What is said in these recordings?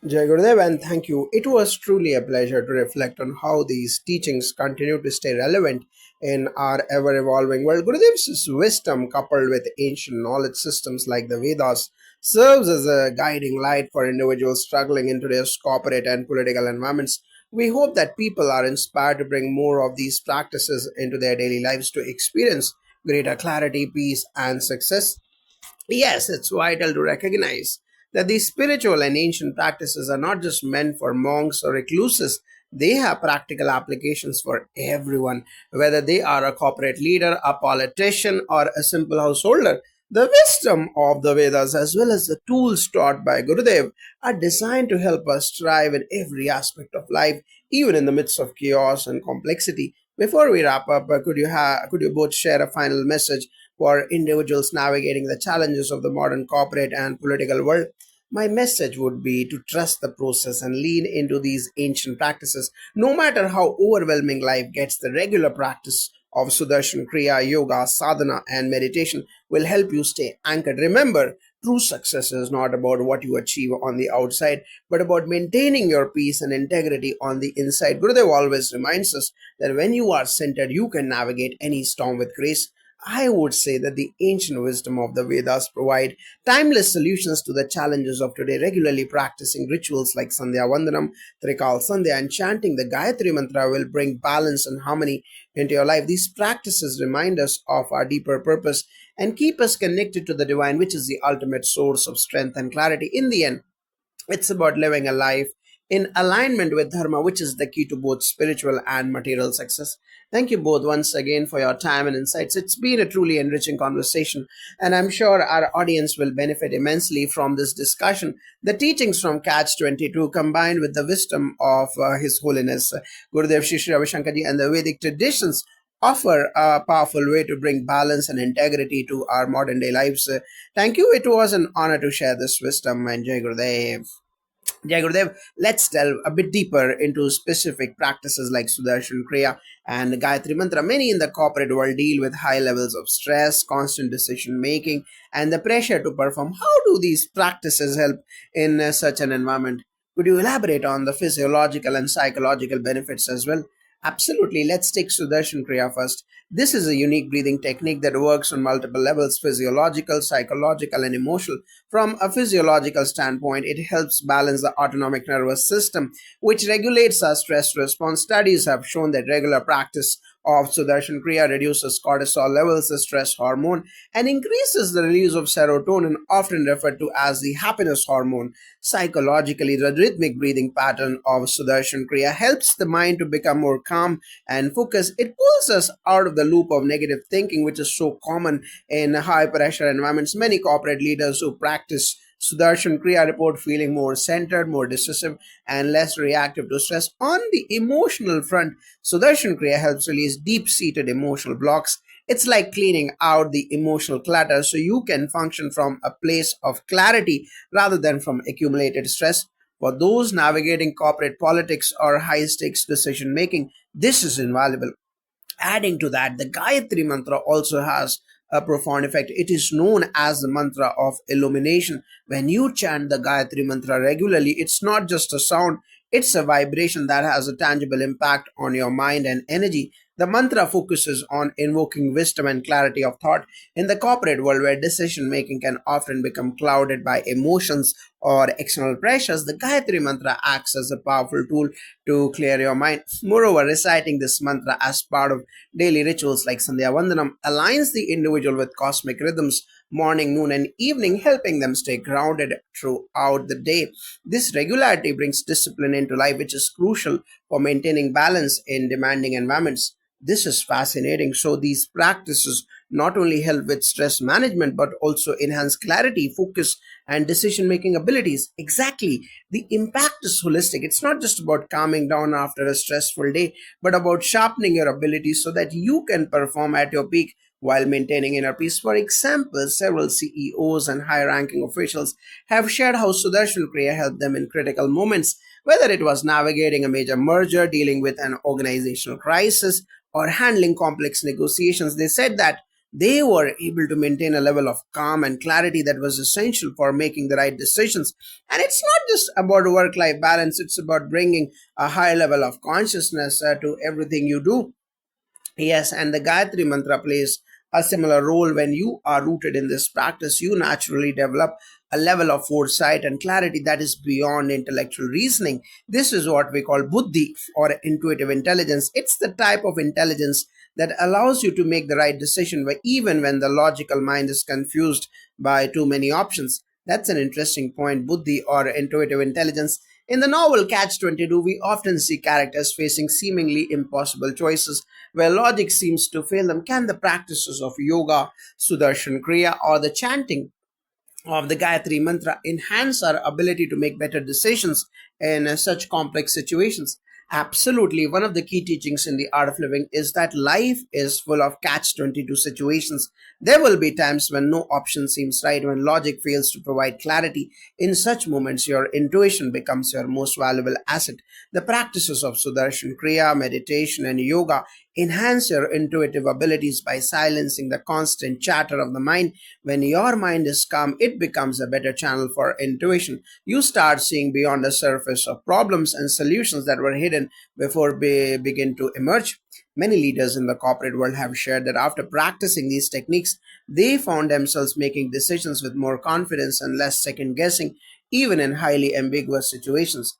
Jai Gurudev, and thank you. It was truly a pleasure to reflect on how these teachings continue to stay relevant in our ever evolving world. Gurudev's wisdom, coupled with ancient knowledge systems like the Vedas, serves as a guiding light for individuals struggling in today's corporate and political environments. We hope that people are inspired to bring more of these practices into their daily lives to experience greater clarity, peace, and success. Yes, it's vital to recognize that these spiritual and ancient practices are not just meant for monks or recluses. They have practical applications for everyone, whether they are a corporate leader, a politician, or a simple householder. The wisdom of the Vedas, as well as the tools taught by Gurudev, are designed to help us thrive in every aspect of life, even in the midst of chaos and complexity. Before we wrap up, could you both share a final message for individuals navigating the challenges of the modern corporate and political world? My message would be to trust the process and lean into these ancient practices. No matter how overwhelming life gets, the regular practice of Sudarshan Kriya, Yoga, Sadhana, and meditation will help you stay anchored. Remember, true success is not about what you achieve on the outside, but about maintaining your peace and integrity on the inside. Gurudev always reminds us that when you are centered, you can navigate any storm with grace. I would say that the ancient wisdom of the Vedas provide timeless solutions to the challenges of today. Regularly practicing rituals like Sandhya Vandanam, Trikal Sandhya, and chanting the Gayatri Mantra will bring balance and harmony into your life. These practices remind us of our deeper purpose and keep us connected to the divine, which is the ultimate source of strength and clarity. In the end, it's about living a life in alignment with Dharma, which is the key to both spiritual and material success. Thank you both once again for your time and insights. It's been a truly enriching conversation, and I'm sure our audience will benefit immensely from this discussion. The teachings from Catch 22 combined with the wisdom of His Holiness Gurudev Shri Shri Ravi Shankarji and the Vedic traditions offer a powerful way to bring balance and integrity to our modern day lives. Thank you. It was an honor to share this wisdom, and Jai Gurudev. Jai Gurudev, let's delve a bit deeper into specific practices like Sudarshan Kriya and Gayatri Mantra. Many in the corporate world deal with high levels of stress, constant decision making, and the pressure to perform. How do these practices help in such an environment? Could you elaborate on the physiological and psychological benefits as well? Absolutely. Let's take Sudarshan Kriya first. This is a unique breathing technique that works on multiple levels: physiological, psychological, and emotional. From a physiological standpoint, it helps balance the autonomic nervous system, which regulates our stress response. Studies have shown that regular practice of Sudarshan Kriya reduces cortisol levels, the stress hormone, and increases the release of serotonin, often referred to as the happiness hormone. Psychologically, the rhythmic breathing pattern of Sudarshan Kriya helps the mind to become more calm and focused. It pulls us out of the loop of negative thinking, which is so common in high pressure environments. Many corporate leaders who practice Sudarshan Kriya report feeling more centered, more decisive, and less reactive to stress. On the emotional front, Sudarshan Kriya helps release deep seated emotional blocks. It's like cleaning out the emotional clutter so you can function from a place of clarity rather than from accumulated stress. For those navigating corporate politics or high stakes decision making, this is invaluable. Adding to that, the Gayatri Mantra also has a profound effect. It is known as the mantra of illumination. When you chant the Gayatri Mantra regularly, it's not just a sound, it's a vibration that has a tangible impact on your mind and energy. The mantra focuses on invoking wisdom and clarity of thought. In the corporate world, where decision making can often become clouded by emotions or external pressures, the Gayatri Mantra acts as a powerful tool to clear your mind. Moreover, reciting this mantra as part of daily rituals like Sandhya Vandanam aligns the individual with cosmic rhythms, morning, noon, and evening, helping them stay grounded throughout the day. This regularity brings discipline into life, which is crucial for maintaining balance in demanding environments. This is fascinating. So, these practices not only help with stress management but also enhance clarity, focus, and decision making abilities. Exactly. The impact is holistic. It's not just about calming down after a stressful day, but about sharpening your abilities so that you can perform at your peak while maintaining inner peace. For example, several CEOs and high ranking officials have shared how Sudarshan Kriya helped them in critical moments, whether it was navigating a major merger, dealing with an organizational crisis, or handling complex negotiations. They said that they were able to maintain a level of calm and clarity that was essential for making the right decisions. And it's not just about work life balance, it's about bringing a high level of consciousness to everything you do. Yes, and the Gayatri Mantra plays a similar role. When you are rooted in this practice, you naturally develop a level of foresight and clarity that is beyond intellectual reasoning. This is what we call buddhi or intuitive intelligence. It's the type of intelligence that allows you to make the right decision even when the logical mind is confused by too many options. That's an interesting point. Buddhi or intuitive intelligence. In the novel Catch 22, we often see characters facing seemingly impossible choices where logic seems to fail them. Can the practices of yoga, Sudarshan Kriya, or the chanting of the Gayatri Mantra enhance our ability to make better decisions in such complex situations? Absolutely. One of the key teachings in the art of living is that life is full of catch 22 situations. There will be times when no option seems right, when logic fails to provide clarity. In such moments, your intuition becomes your most valuable asset. The practices of Sudarshan Kriya, meditation, and yoga enhance your intuitive abilities by silencing the constant chatter of the mind. When your mind is calm, it becomes a better channel for intuition. You start seeing beyond the surface of problems and solutions that were hidden before they begin to emerge. Many leaders in the corporate world have shared that after practicing these techniques, they found themselves making decisions with more confidence and less second guessing, even in highly ambiguous situations.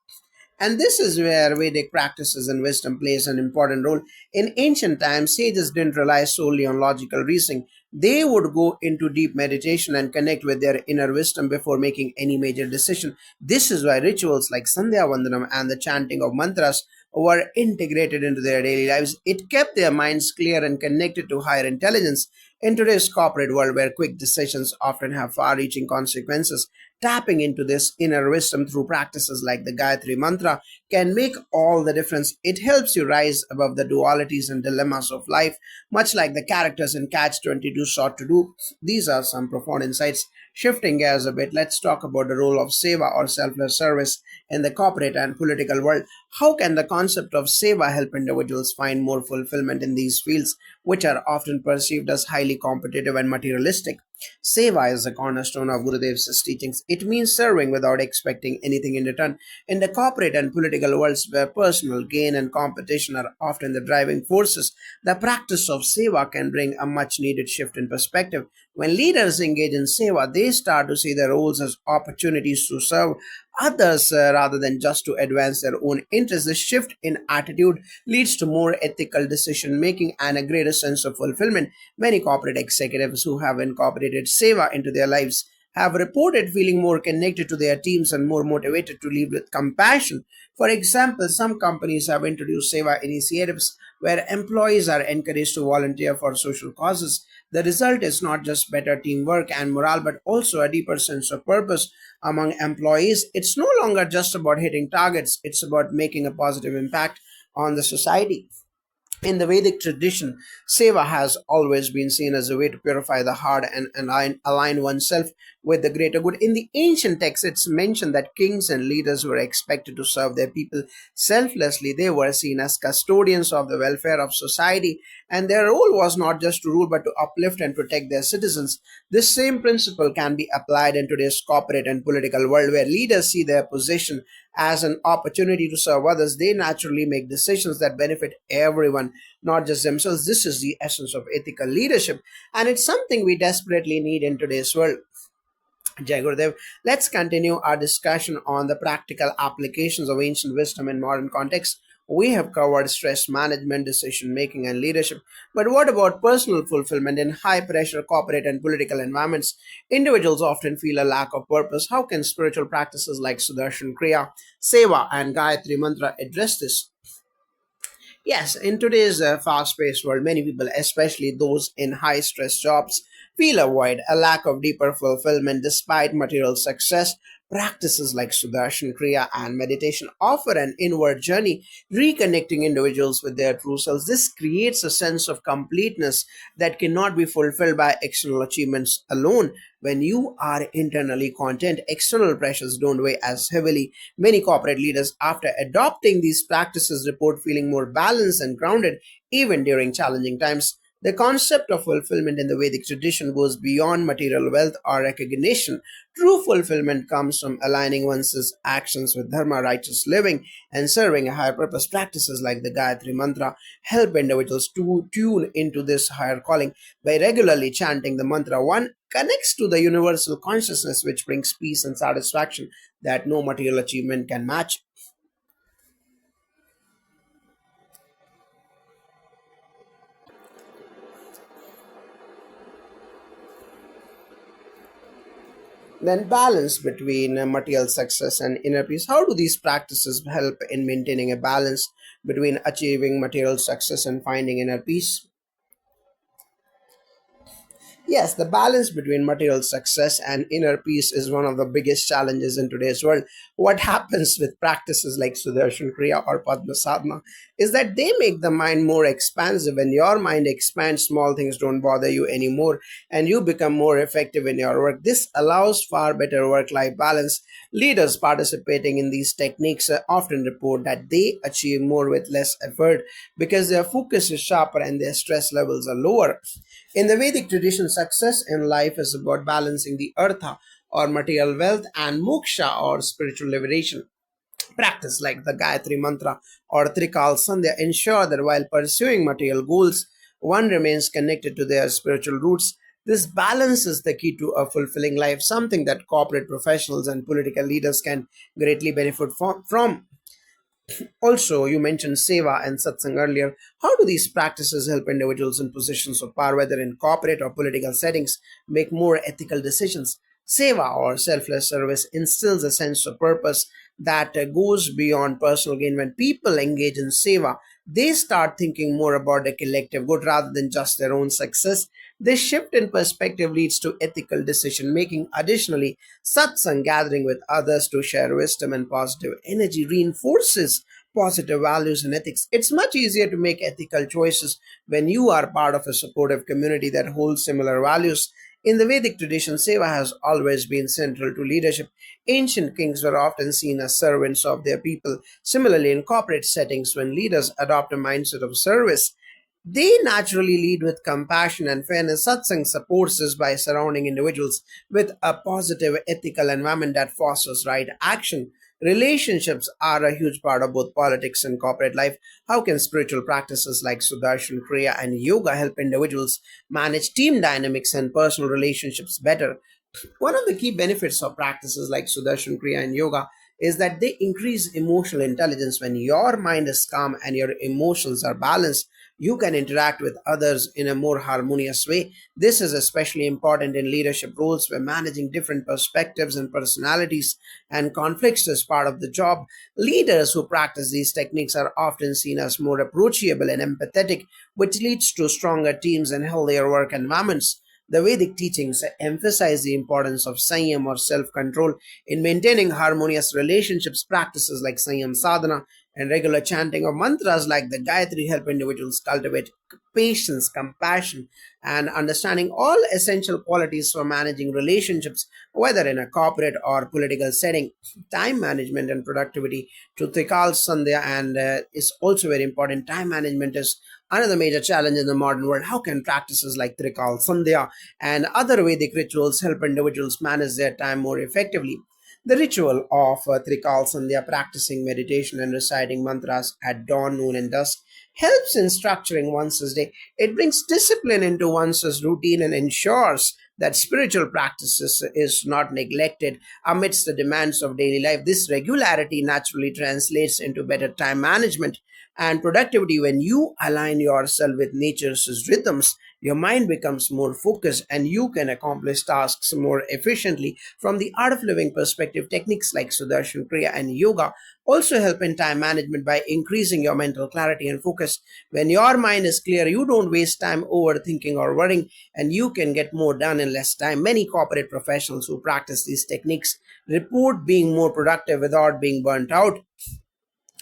And this is where Vedic practices and wisdom plays an important role. In ancient times, sages didn't rely solely on logical reasoning. They would go into deep meditation and connect with their inner wisdom before making any major decision. This is why rituals like Sandhya Vandanam and the chanting of mantras were integrated into their daily lives. It kept their minds clear and connected to higher intelligence. In today's corporate world, where quick decisions often have far reaching consequences, tapping into this inner wisdom through practices like the Gayatri Mantra can make all the difference. It helps you rise above the dualities and dilemmas of life, much like the characters in Catch 22 sought to do. These are some profound insights. Shifting gears a bit, let's talk about the role of seva or selfless service in the corporate and political world. How can the concept of seva help individuals find more fulfillment in these fields, which are often perceived as highly competitive and materialistic? Seva is the cornerstone of Gurudev's teachings. It means serving without expecting anything in return. In the corporate and political worlds where personal gain and competition are often the driving forces, the practice of seva can bring a much needed shift in perspective. When leaders engage in seva, they start to see their roles as opportunities to serve others rather than just to advance their own interests. This shift in attitude leads to more ethical decision making and a greater sense of fulfillment. Many corporate executives who have incorporated seva into their lives have reported feeling more connected to their teams and more motivated to lead with compassion. For example, some companies have introduced seva initiatives where employees are encouraged to volunteer for social causes. The result is not just better teamwork and morale, but also a deeper sense of purpose among employees. It's no longer just about hitting targets, it's about making a positive impact on the society. In the Vedic tradition, seva has always been seen as a way to purify the heart and align oneself with the greater good. In the ancient texts, it's mentioned that kings and leaders were expected to serve their people selflessly. They were seen as custodians of the welfare of society, and their role was not just to rule but to uplift and protect their citizens. This same principle can be applied in today's corporate and political world, where leaders see their position as an opportunity to serve others. They naturally make decisions that benefit everyone, not just themselves. This is the essence of ethical leadership, and it's something we desperately need in today's world. Jai Gurudev. Let's continue our discussion on the practical applications of ancient wisdom in modern context. We have covered stress management, decision making, and leadership. But what about personal fulfillment in high pressure corporate and political environments? Individuals often feel a lack of purpose. How can spiritual practices like Sudarshan Kriya, Seva, and Gayatri Mantra address this? Yes, in today's fast paced world, many people, especially those in high stress jobs, feel a void, a lack of deeper fulfillment despite material success. Practices like Sudarshan Kriya and meditation offer an inward journey, reconnecting individuals with their true selves. This creates a sense of completeness that cannot be fulfilled by external achievements alone. When you are internally content, external pressures don't weigh as heavily. Many corporate leaders, after adopting these practices, report feeling more balanced and grounded even during challenging times. The concept of fulfillment in the Vedic tradition goes beyond material wealth or recognition. True fulfillment comes from aligning one's actions with dharma, righteous living, and serving a higher purpose. Practices like the Gayatri Mantra help individuals to tune into this higher calling. By regularly chanting the mantra, one connects to the universal consciousness which brings peace and satisfaction that no material achievement can match. Then balance between material success and inner peace. How do these practices help in maintaining a balance between achieving material success and finding inner peace? Yes, the balance between material success and inner peace is one of the biggest challenges in today's world. What happens with practices like Sudarshan Kriya or Padma Sadhana is that they make the mind more expansive. When your mind expands, small things don't bother you anymore and you become more effective in your work. This allows far better work life balance. Leaders participating in these techniques often report that they achieve more with less effort because their focus is sharper and their stress levels are lower. In the Vedic tradition, success in life is about balancing the artha or material wealth and moksha or spiritual liberation. Practice like the Gayatri Mantra or Trikal Sandhya ensure that while pursuing material goals, one remains connected to their spiritual roots. This balance is the key to a fulfilling life, something that corporate professionals and political leaders can greatly benefit from. Also, you mentioned seva and satsang earlier. How do these practices help individuals in positions of power, whether in corporate or political settings, make more ethical decisions? Seva or selfless service instills a sense of purpose that goes beyond personal gain. When people engage in seva, they start thinking more about the collective good rather than just their own success. This shift in perspective leads to ethical decision making. Additionally, satsang, gathering with others to share wisdom and positive energy, reinforces positive values and ethics. It's much easier to make ethical choices when you are part of a supportive community that holds similar values. In the Vedic tradition, seva has always been central to leadership. Ancient kings were often seen as servants of their people. Similarly, in corporate settings, when leaders adopt a mindset of service, they naturally lead with compassion and fairness. Satsang supports this by surrounding individuals with a positive ethical environment that fosters right action. Relationships are a huge part of both politics and corporate life. How can spiritual practices like Sudarshan Kriya and yoga help individuals manage team dynamics and personal relationships better? One of the key benefits of practices like Sudarshan Kriya and yoga is that they increase emotional intelligence. When your mind is calm and your emotions are balanced, you can interact with others in a more harmonious way. This is especially important in leadership roles where managing different perspectives and personalities and conflicts is part of the job. Leaders who practice these techniques are often seen as more approachable and empathetic, which leads to stronger teams and healthier work environments. The Vedic teachings emphasize the importance of Sanyam or self control in maintaining harmonious relationships. Practices like Sanyam sadhana and regular chanting of mantras like the Gayatri help individuals cultivate patience, compassion, and understanding, all essential qualities for managing relationships, whether in a corporate or political setting. Time management and productivity to Trikal Sandhya and is also very important. Time management is another major challenge in the modern world. How can practices like Trikal Sandhya and other Vedic rituals help individuals manage their time more effectively? The ritual of Trikal Sandhya, practicing meditation and reciting mantras at dawn, noon, and dusk, helps in structuring one's day. It brings discipline into one's routine and ensures that spiritual practices is not neglected amidst the demands of daily life. This regularity naturally translates into better time management and productivity. When you align yourself with nature's rhythms, your mind becomes more focused and you can accomplish tasks more efficiently. From the art of living perspective, techniques like Sudarshan Kriya and yoga also help in time management by increasing your mental clarity and focus. When your mind is clear, you don't waste time overthinking or worrying, and you can get more done in less time. Many corporate professionals who practice these techniques report being more productive without being burnt out.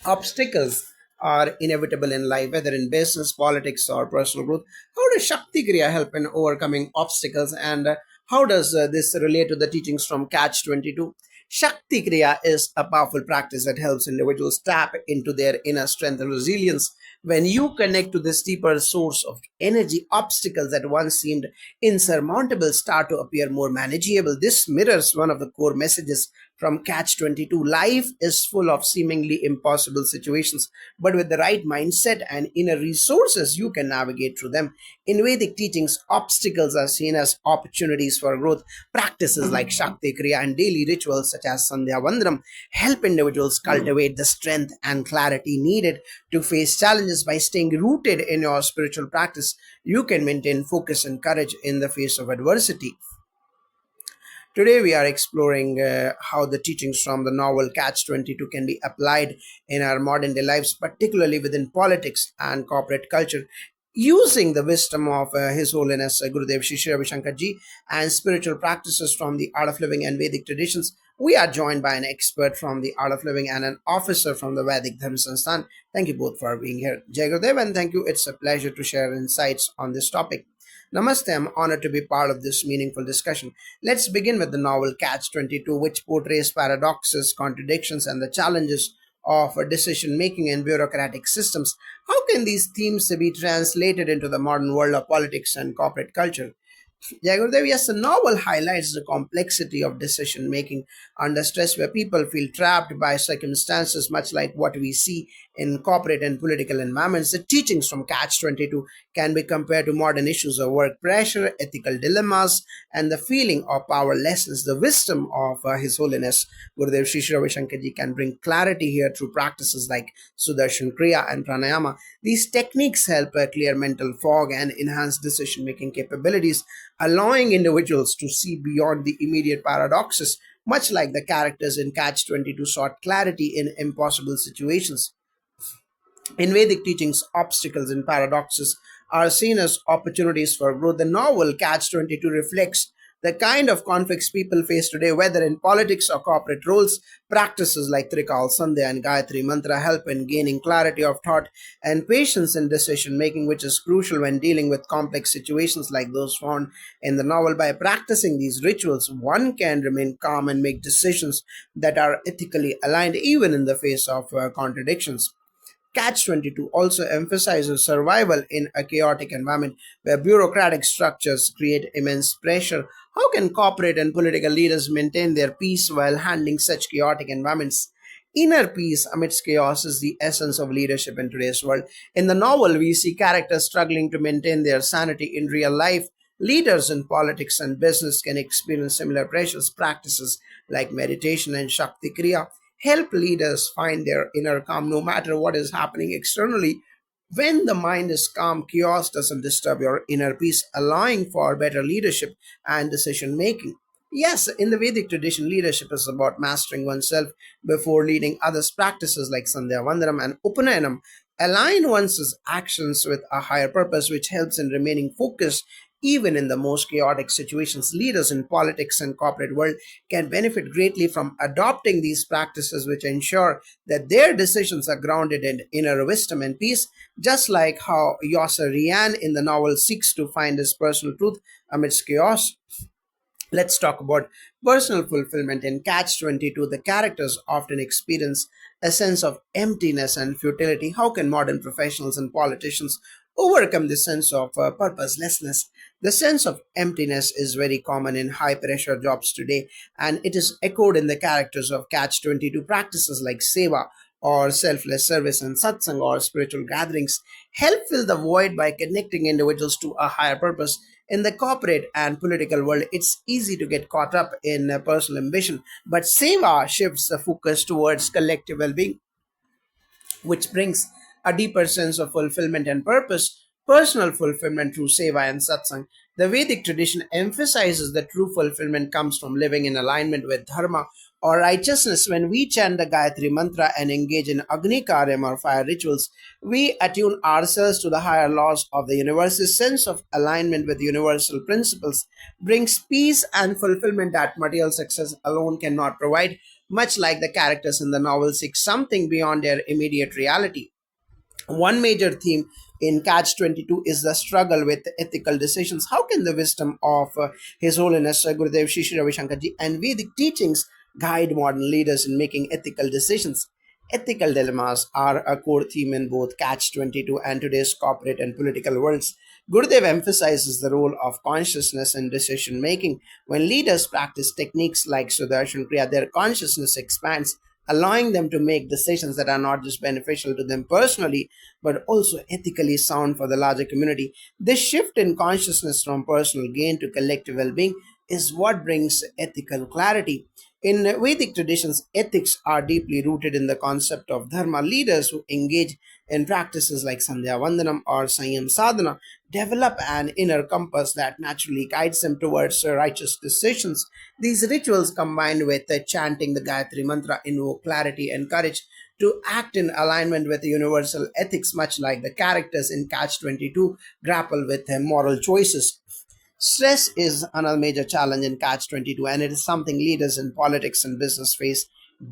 Obstacles are inevitable in life, whether in business, politics, or personal growth. How does Shakti Kriya help in overcoming obstacles, and how does this relate to the teachings from Catch 22? Shakti Kriya is a powerful practice that helps individuals tap into their inner strength and resilience. When you connect to this deeper source of energy, obstacles that once seemed insurmountable start to appear more manageable. This mirrors one of the core messages from Catch 22. Life is full of seemingly impossible situations, but with the right mindset and inner resources, you can navigate through them. In Vedic teachings, obstacles are seen as opportunities for growth. Practices like Shakti Kriya and daily rituals such as Sandhya Vandram help individuals cultivate the strength and clarity needed to face challenges. By staying rooted in your spiritual practice, you can maintain focus and courage in the face of adversity. Today, we are exploring how the teachings from the novel Catch 22 can be applied in our modern day lives, particularly within politics and corporate culture. Using the wisdom of His Holiness Gurudev Shri Shri Ravi Shankar Ji and spiritual practices from the Art of Living and Vedic traditions, we are joined by an expert from the Art of Living and an officer from the Vedic Dharma Sansthan. Thank you both for being here. Jai Gurudev, and thank you. It's a pleasure to share insights on this topic. Namaste, I'm honored to be part of this meaningful discussion. Let's begin with the novel Catch 22, which portrays paradoxes, contradictions, and the challenges of decision making in bureaucratic systems. How can these themes be translated into the modern world of politics and corporate culture? Jagurudev, yes, the novel highlights the complexity of decision making under stress, where people feel trapped by circumstances, much like what we see in corporate and political environments. The teachings from Catch 22 can be compared to modern issues of work pressure, ethical dilemmas, and the feeling of powerlessness. The wisdom of His Holiness Gurudev Sri Sri Ravi Shankar Ji can bring clarity here through practices like Sudarshan Kriya and Pranayama. These techniques help clear mental fog and enhance decision making capabilities, allowing individuals to see beyond the immediate paradoxes, much like the characters in Catch 22 sought clarity in impossible situations. In Vedic teachings, obstacles and paradoxes are seen as opportunities for growth. The novel Catch 22 reflects the kind of conflicts people face today, whether in politics or corporate roles. Practices like Trikal Sandhya and Gayatri Mantra help in gaining clarity of thought and patience in decision making, which is crucial when dealing with complex situations like those found in the novel. By practicing these rituals, one can remain calm and make decisions that are ethically aligned even in the face of contradictions. Catch 22 also emphasizes survival in a chaotic environment where bureaucratic structures create immense pressure. How can corporate and political leaders maintain their peace while handling such chaotic environments? Inner peace amidst chaos is the essence of leadership in today's world. In the novel, we see characters struggling to maintain their sanity in real life. Leaders in politics and business can experience similar pressures. Practices like meditation and Shakti Kriya help leaders find their inner calm no matter what is happening externally. When the mind is calm, chaos doesn't disturb your inner peace, allowing for better leadership and decision making. Yes, in the Vedic tradition, leadership is about mastering oneself before leading others. Practices like Sandhya Vandaram and Upanayana align one's actions with a higher purpose, which helps in remaining focused even in the most chaotic situations. Leaders in politics and corporate world can benefit greatly from adopting these practices, which ensure that their decisions are grounded in inner wisdom and peace, just like how Yosser Rian in the novel seeks to find his personal truth amidst chaos. Let's talk about personal fulfillment. In Catch 22, the characters often experience a sense of emptiness and futility. How can modern professionals and politicians overcome this sense of purposelessness? The sense of emptiness is very common in high pressure jobs today, and it is echoed in the characters of Catch 22. Practices like Seva or selfless service and satsang or spiritual gatherings help fill the void by connecting individuals to a higher purpose. In the corporate and political world, it's easy to get caught up in personal ambition, but Seva shifts the focus towards collective well being, which brings a deeper sense of fulfillment and purpose. Personal fulfillment through seva and satsang. The Vedic tradition emphasizes that true fulfillment comes from living in alignment with dharma or righteousness. When we chant the Gayatri Mantra and engage in Agni Karyam or fire rituals, we attune ourselves to the higher laws of the universe. This sense of alignment with universal principles brings peace and fulfillment that material success alone cannot provide, much like the characters in the novel seek something beyond their immediate reality. One major theme in Catch 22 is the struggle with ethical decisions. How can the wisdom of His Holiness Gurudev Shri Shri Ravi Shankar Ji and Vedic teachings guide modern leaders in making ethical decisions? Ethical dilemmas are a core theme in both Catch 22 and today's corporate and political worlds. Gurudev emphasizes the role of consciousness in decision making. When leaders practice techniques like Sudarshan Kriya, their consciousness expands, allowing them to make decisions that are not just beneficial to them personally, but also ethically sound for the larger community. This shift in consciousness from personal gain to collective well being is what brings ethical clarity. In Vedic traditions, ethics are deeply rooted in the concept of dharma. Leaders who engage in practices like Sandhya Vandanam or Sanyam Sadhana develop an inner compass that naturally guides them towards righteous decisions. These rituals, combined with chanting the Gayatri Mantra, invoke clarity and courage to act in alignment with universal ethics, much like the characters in Catch 22 grapple with moral choices. Stress is another major challenge in Catch 22, and it is something leaders in politics and business face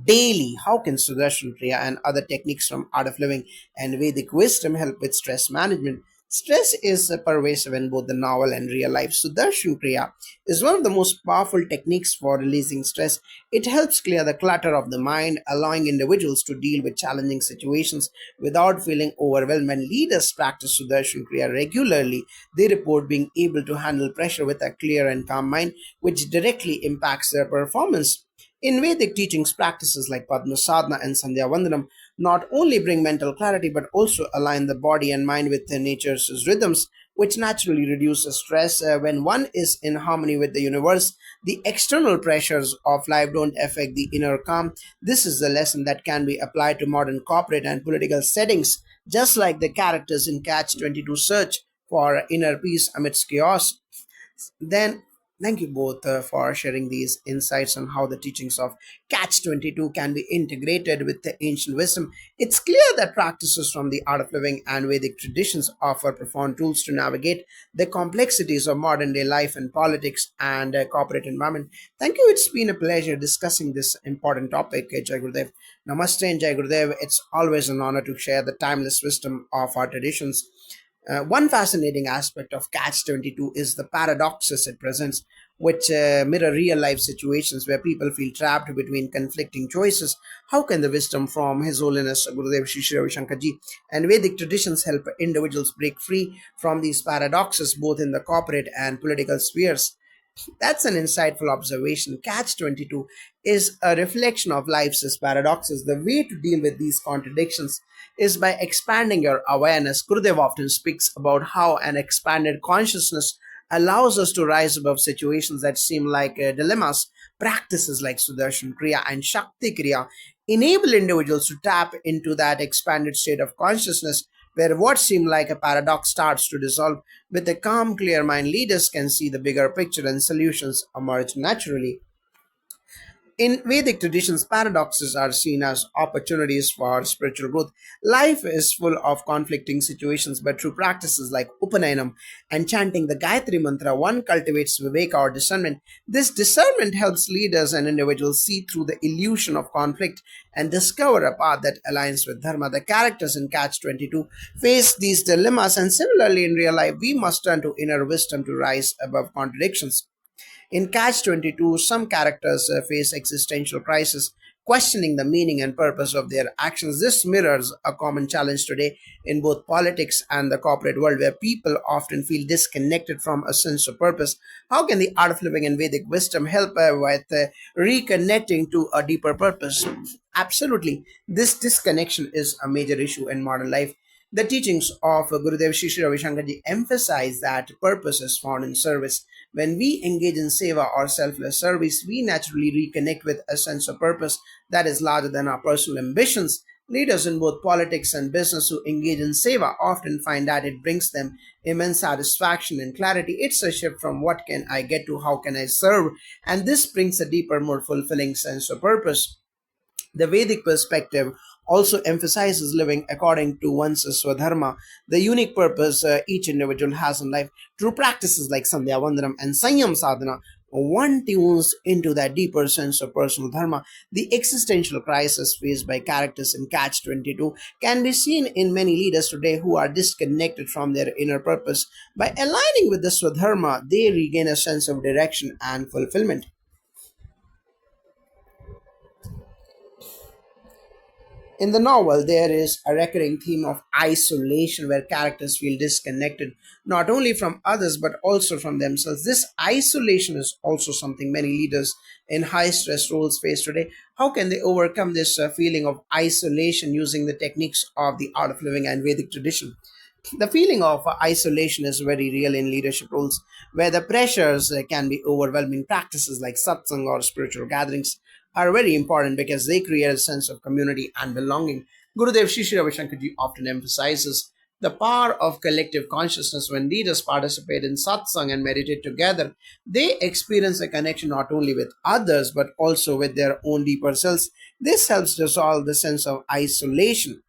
daily. How can Sudarshan Kriya and other techniques from Art of Living and Vedic wisdom help with stress management? Stress is pervasive in both the novel and real life. Sudarshan Kriya is one of the most powerful techniques for releasing stress. It helps clear the clutter of the mind, allowing individuals to deal with challenging situations without feeling overwhelmed. When leaders practice Sudarshan Kriya regularly, they report being able to handle pressure with a clear and calm mind, which directly impacts their performance. In Vedic teachings, practices like Padma Sadhana and Sandhya Vandanam not only bring mental clarity but also align the body and mind with the nature's rhythms, which naturally reduces stress. When one is in harmony with the universe, the external pressures of life don't affect the inner calm. This is the lesson that can be applied to modern corporate and political settings, just like the characters in Catch 22 search for inner peace amidst chaos. Then, thank you both for sharing these insights on how the teachings of Catch 22 can be integrated with the ancient wisdom. It's clear that practices from the Art of Living and Vedic traditions offer profound tools to navigate the complexities of modern day life and politics and corporate environment. Thank you. It's been a pleasure discussing this important topic, Jai Gurudev. Namaste and Jai Gurudev. It's always an honor to share the timeless wisdom of our traditions. One fascinating aspect of Catch 22 is the paradoxes it presents, which mirror real life situations where people feel trapped between conflicting choices. How can the wisdom from His Holiness Gurudev Shri Shri Ravi Shankar Ji and Vedic traditions help individuals break free from these paradoxes both in the corporate and political spheres? That's an insightful observation. Catch 22 is a reflection of life's paradoxes. The way to deal with these contradictions is by expanding your awareness. Gurudev often speaks about how an expanded consciousness allows us to rise above situations that seem like dilemmas. Practices like Sudarshan Kriya and Shakti Kriya enable individuals to tap into that expanded state of consciousness where what seemed like a paradox starts to dissolve. With a calm, clear mind, leaders can see the bigger picture and solutions emerge naturally. In Vedic traditions, paradoxes are seen as opportunities for spiritual growth. Life is full of conflicting situations, but through practices like Upanayanam and chanting the Gayatri Mantra, one cultivates Viveka or discernment. This discernment helps leaders and individuals see through the illusion of conflict and discover a path that aligns with Dharma. The characters in Catch 22 face these dilemmas, and similarly in real life, we must turn to inner wisdom to rise above contradictions. In Catch 22, some characters face existential crisis, questioning the meaning and purpose of their actions. This mirrors a common challenge today in both politics and the corporate world, where people often feel disconnected from a sense of purpose. How can the Art of Living and Vedic wisdom help with reconnecting to a deeper purpose? Absolutely. This disconnection is a major issue in modern life. The teachings of Gurudev Shri Shri Ravi Shankar Ji emphasize that purpose is found in service. When we engage in seva or selfless service, we naturally reconnect with a sense of purpose that is larger than our personal ambitions. Leaders in both politics and business who engage in seva often find that it brings them immense satisfaction and clarity. It's a shift from what can I get to how can I serve, and this brings a deeper, more fulfilling sense of purpose. The Vedic perspective also emphasizes living according to one's swadharma, the unique purpose each individual has in life. Through practices like Sandhya Vandanam and Sanyam Sadhana, one tunes into that deeper sense of personal dharma. The existential crisis faced by characters in Catch 22 can be seen in many leaders today who are disconnected from their inner purpose. By aligning with the Swadharma, they regain a sense of direction and fulfillment. In the novel, there is a recurring theme of isolation where characters feel disconnected not only from others but also from themselves. This isolation is also something many leaders in high stress roles face today. How can they overcome this feeling of isolation using the techniques of the art of living and Vedic tradition? The feeling of isolation is very real in leadership roles, where the pressures can be overwhelming. Practices like satsang or spiritual gatherings are very important because they create a sense of community and belonging. Gurudev Shri Ravi Shankarji often emphasizes the power of collective consciousness. When leaders participate in satsang and meditate together, they experience a connection not only with others but also with their own deeper selves. This helps dissolve the sense of isolation.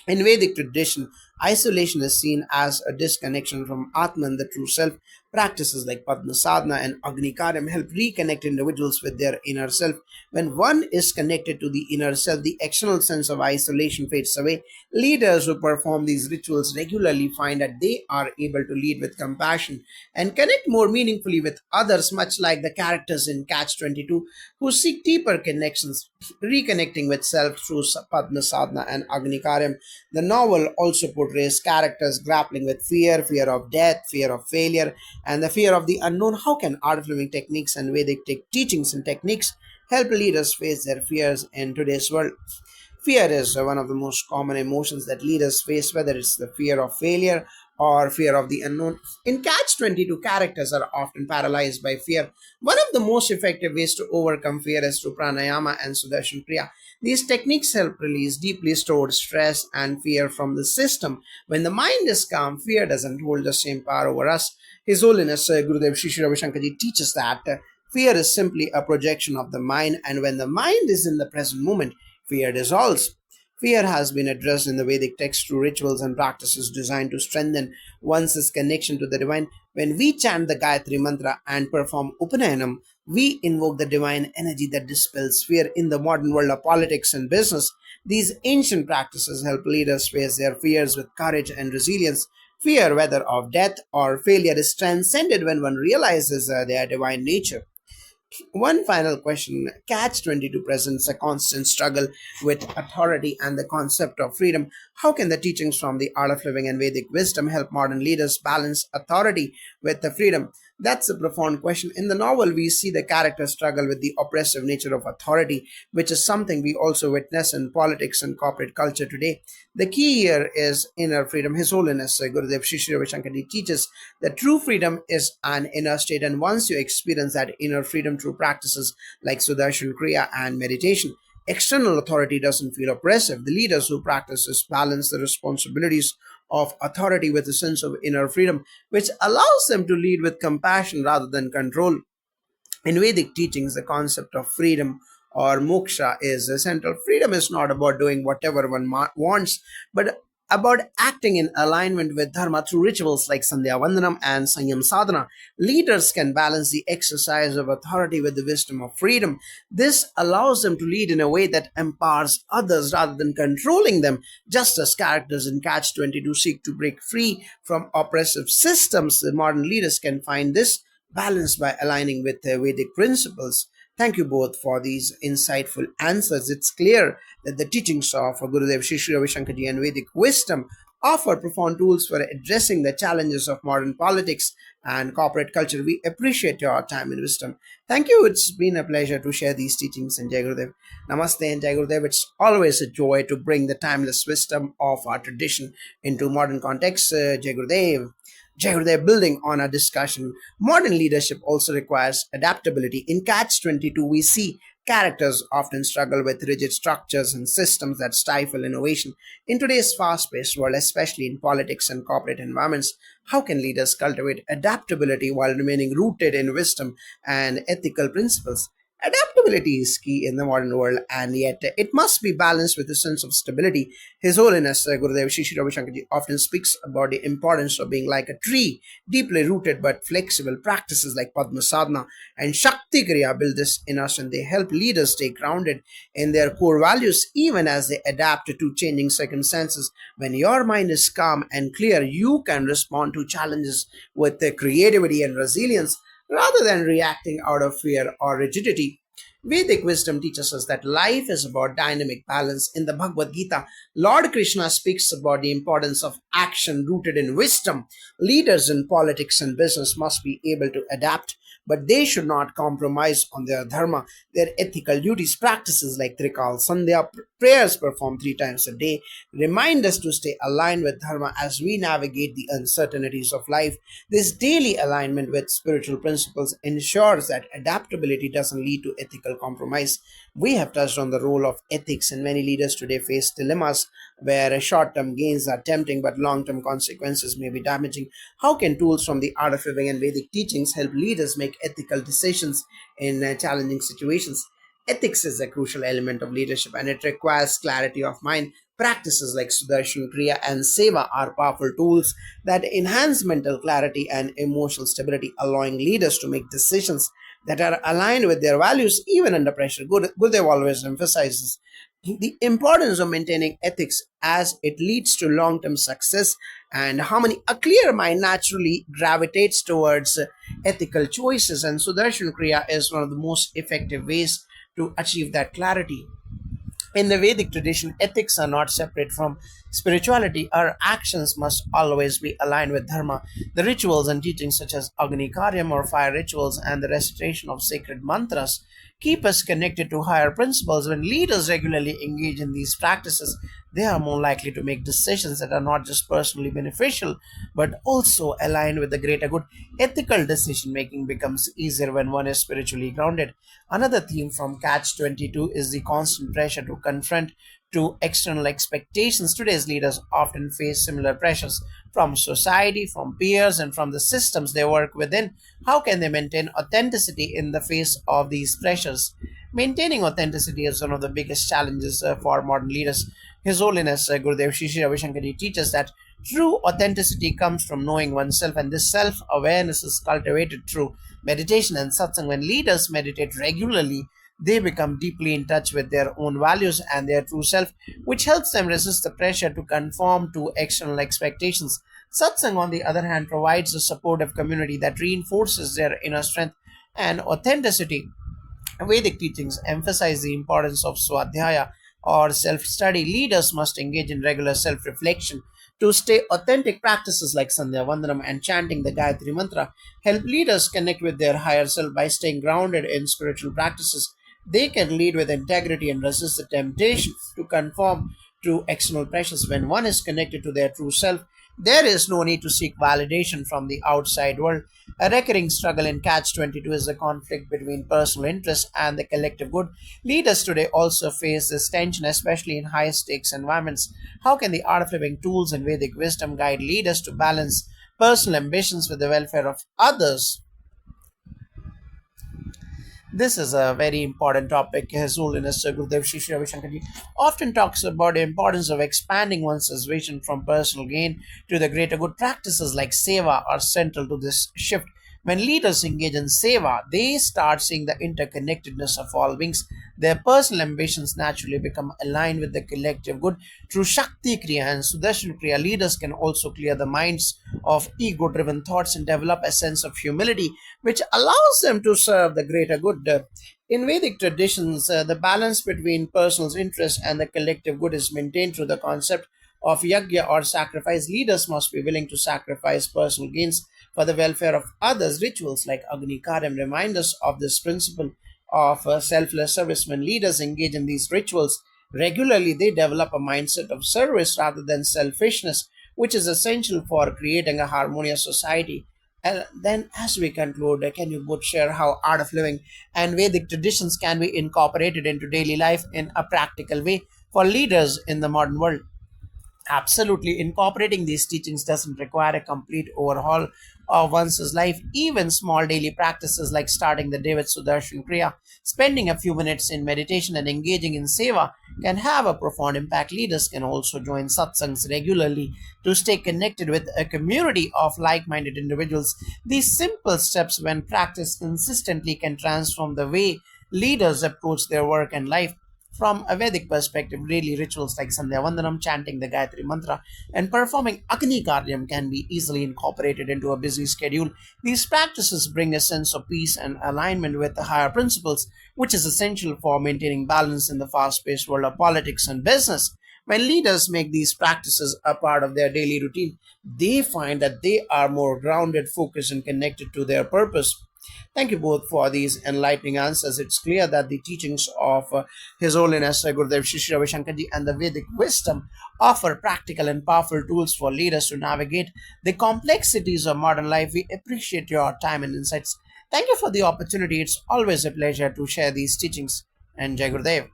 In Vedic tradition, isolation is seen as a disconnection from Atman, the true self. Practices like Padma Sadhana and Agni Karyam help reconnect individuals with their inner self. When one is connected to the inner self, the external sense of isolation fades away. Leaders who perform these rituals regularly find that they are able to lead with compassion and connect more meaningfully with others, much like the characters in Catch 22 who seek deeper connections, reconnecting with self through Padma Sadhana and Agni Karyam. The novel also portrays characters grappling with fear of death, fear of failure, and the fear of the unknown. How can art of living techniques and Vedic teachings and techniques help leaders face their fears in today's world? Fear is one of the most common emotions that leaders face, whether it's the fear of failure or fear of the unknown. In Catch 22, characters are often paralyzed by fear. One of the most effective ways to overcome fear is through pranayama and Sudarshan Kriya. These techniques help release deeply stored stress and fear from the system. When the mind is calm, fear doesn't hold the same power over us. His Holiness Gurudev Shri Ravi Shankarji teaches that fear is simply a projection of the mind, and when the mind is in the present moment, fear dissolves. Fear has been addressed in the Vedic text through rituals and practices designed to strengthen one's connection to the divine. When we chant the Gayatri Mantra and perform Upanayanam, we invoke the divine energy that dispels fear. In the modern world of politics and business, these ancient practices help leaders face their fears with courage and resilience. Fear, whether of death or failure, is transcended when one realizes their divine nature. One final question. Catch 22 presents a constant struggle with authority and the concept of freedom. How can the teachings from the art of living and Vedic wisdom help modern leaders balance authority with the freedom? That's a profound question. In the novel, we see the characters struggle with the oppressive nature of authority, which is something we also witness in politics and corporate culture today. The key here is inner freedom. His Holiness Gurudev Shri Ravi Shankarji teaches that true freedom is an inner state, and once you experience that inner freedom through practices like Sudarshan Kriya and meditation, external authority doesn't feel oppressive. The leaders who practice this balance the responsibilities of authority with a sense of inner freedom, which allows them to lead with compassion rather than control. In Vedic teachings, the concept of freedom or moksha is central. Freedom is not about doing whatever one wants, but about acting in alignment with dharma through rituals like Sandhya Vandanam and Sanyam Sadhana. Leaders can balance the exercise of authority with the wisdom of freedom. This allows them to lead in a way that empowers others rather than controlling them. Just as characters in Catch 22 seek to break free from oppressive systems, the modern leaders can find this balance by aligning with the Vedic principles. Thank you both for these insightful answers. It's clear that the teachings of Gurudev Shri Ravi Shankarji and Vedic wisdom offer profound tools for addressing the challenges of modern politics and corporate culture. We appreciate your time and wisdom. Thank you. It's been a pleasure to share these teachings in Jai Gurudev. Namaste and Jai Gurudev. It's always a joy to bring the timeless wisdom of our tradition into modern context. Jai Gurudev. Jay, building on our discussion, modern leadership also requires adaptability. In Catch 22, we see characters often struggle with rigid structures and systems that stifle innovation. In today's fast paced world, especially in politics and corporate environments, how can leaders cultivate adaptability while remaining rooted in wisdom and ethical principles? Adaptability is key in the modern world, and yet it must be balanced with a sense of stability. His Holiness Gurudev Shri Ravi Shankarji often speaks about the importance of being like a tree, deeply rooted but flexible. Practices like Padma Sadhana and Shakti Kriya build this in us, and they help leaders stay grounded in their core values even as they adapt to changing circumstances. When your mind is calm and clear, you can respond to challenges with creativity and resilience rather than reacting out of fear or rigidity. Vedic wisdom teaches us that life is about dynamic balance. In the Bhagavad Gita, Lord Krishna speaks about the importance of action rooted in wisdom. Leaders in politics and business must be able to adapt, but they should not compromise on their dharma, their ethical duties. Practices like Trikal Sandhya, prayers performed 3 times a day, remind us to stay aligned with dharma as we navigate the uncertainties of life. This daily alignment with spiritual principles ensures that adaptability doesn't lead to ethical compromise. We have touched on the role of ethics, and many leaders today face dilemmas where short term gains are tempting but long term consequences may be damaging. How can tools from the art of living and Vedic teachings help leaders make ethical decisions in challenging situations? Ethics is a crucial element of leadership and it requires clarity of mind. Practices like Sudarshan Kriya and Seva are powerful tools that enhance mental clarity and emotional stability, allowing leaders to make decisions that are aligned with their values even under pressure. Gurudev always emphasizes the importance of maintaining ethics as it leads to long term success and harmony. A clear mind naturally gravitates towards ethical choices, and Sudarshan Kriya is one of the most effective ways to achieve that clarity. In the Vedic tradition, ethics are not separate from spirituality. Our actions must always be aligned with dharma. The rituals and teachings such as Agni Karyam or fire rituals and the recitation of sacred mantras keep us connected to higher principles. When leaders regularly engage in these practices, they are more likely to make decisions that are not just personally beneficial but also aligned with the greater good. Ethical decision making becomes easier when one is spiritually grounded. Another theme from Catch 22 is the constant pressure to confront to external expectations. Today's leaders often face similar pressures from society, from peers, and from the systems they work within. How can they maintain authenticity in the face of these pressures? Maintaining authenticity is one of the biggest challenges for modern leaders. His Holiness Gurudev Shri Shri Ravi Shankar teaches that true authenticity comes from knowing oneself, and this self awareness is cultivated through meditation and satsang. When leaders meditate regularly, they become deeply in touch with their own values and their true self, which helps them resist the pressure to conform to external expectations. Satsang, on the other hand, provides a supportive community that reinforces their inner strength and authenticity. Vedic teachings emphasize the importance of swadhyaya or self study. Leaders must engage in regular self reflection to stay authentic. Practices like Sandhya Vandanam and chanting the Gayatri Mantra help leaders connect with their higher self. By staying grounded in spiritual practices, they can lead with integrity and resist the temptation to conform to external pressures. When one is connected to their true self, there is no need to seek validation from the outside world. A recurring struggle in Catch 22 is the conflict between personal interest and the collective good. Leaders today also face this tension, especially in high stakes environments. How can the art of living tools and Vedic wisdom guide leaders to balance personal ambitions with the welfare of others? This is a very important topic. His Holiness Gurudev Shri Shri Ravi Shankar Ji often talks about the importance of expanding one's vision from personal gain to the greater good. Practices like seva are central to this shift. When leaders engage in seva, they start seeing the interconnectedness of all beings. Their personal ambitions naturally become aligned with the collective good. Through Shakti Kriya and Sudarshan Kriya, leaders can also clear the minds of ego driven thoughts and develop a sense of humility, which allows them to serve the greater good. In Vedic traditions, the balance between personal interest and the collective good is maintained through the concept of yajna or sacrifice. Leaders must be willing to sacrifice personal gains for the welfare of others. Rituals like Agni Karyam remind us of this principle of selfless service. When leaders engage in these rituals regularly, they develop a mindset of service rather than selfishness, which is essential for creating a harmonious society. And then, as we conclude, can you both share how art of living and Vedic traditions can be incorporated into daily life in a practical way for leaders in the modern world? Absolutely. Incorporating these teachings doesn't require a complete overhaul of one's life. Even small daily practices like starting the day with Sudarshan Kriya, spending a few minutes in meditation, and engaging in seva can have a profound impact. Leaders can also join satsangs regularly to stay connected with a community of like minded individuals. These simple steps, when practiced consistently, can transform the way leaders approach their work and life. From a Vedic perspective, daily rituals like Sandhya Vandanam, chanting the Gayatri Mantra, and performing Agni Karyam can be easily incorporated into a busy schedule. These practices bring a sense of peace and alignment with the higher principles, which is essential for maintaining balance in the fast paced world of politics and business. When leaders make these practices a part of their daily routine, they find that they are more grounded, focused, and connected to their purpose. Thank you both for these enlightening answers. It's clear that the teachings of His Holiness Gurudev Shri Ravi Shankarji and the Vedic wisdom offer practical and powerful tools for leaders to navigate the complexities of modern life. We appreciate your time and insights. Thank you for the opportunity. It's always a pleasure to share these teachings. And Jai Gurudev.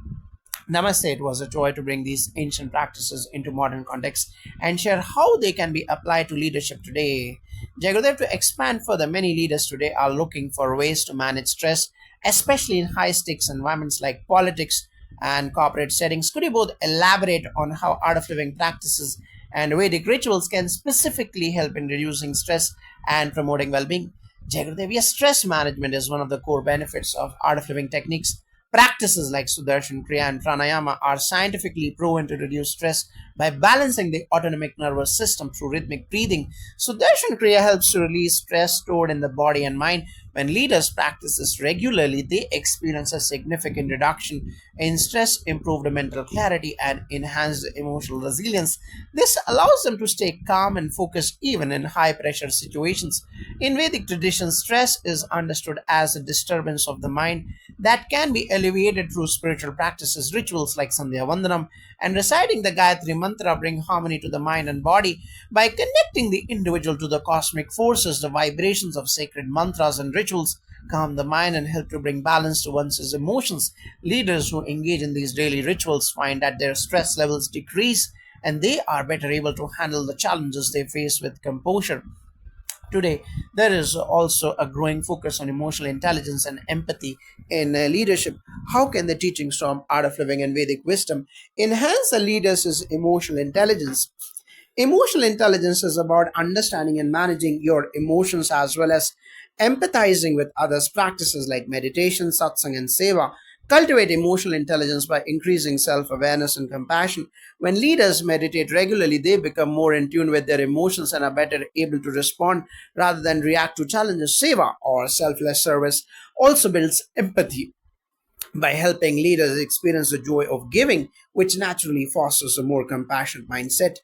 Namaste. It was a joy to bring these ancient practices into modern context and share how they can be applied to leadership today. Jagodev, to expand further, many leaders today are looking for ways to manage stress, especially in high stakes environments like politics and corporate settings. Could you both elaborate on how art of living practices and Vedic rituals can specifically help in reducing stress and promoting well being? Jagodev, yes, stress management is one of the core benefits of art of living techniques. Practices like Sudarshan Kriya and Pranayama are scientifically proven to reduce stress by balancing the autonomic nervous system through rhythmic breathing. Sudarshan Kriya helps to release stress stored in the body and mind. When leaders practice this regularly, they experience a significant reduction in stress, improved mental clarity, and enhanced emotional resilience. This allows them to stay calm and focused even in high pressure situations. In Vedic tradition, stress is understood as a disturbance of the mind that can be alleviated through spiritual practices. Rituals like Sandhya Vandanam and reciting the Gayatri Mantra bring harmony to the mind and body. By connecting the individual to the cosmic forces, the vibrations of sacred mantras and rituals calm the mind and help to bring balance to one's emotions. Leaders who engage in these daily rituals find that their stress levels decrease and they are better able to handle the challenges they face with composure. Today, there is also a growing focus on emotional intelligence and empathy in leadership. How can the teachings from Art of Living and Vedic wisdom enhance a leader's emotional intelligence? Emotional intelligence is about understanding and managing your emotions as well as empathizing with others. Practices like meditation, satsang, and seva cultivate emotional intelligence by increasing self awareness and compassion. When leaders meditate regularly, they become more in tune with their emotions and are better able to respond rather than react to challenges. Seva, or selfless service, also builds empathy by helping leaders experience the joy of giving, which naturally fosters a more compassionate mindset.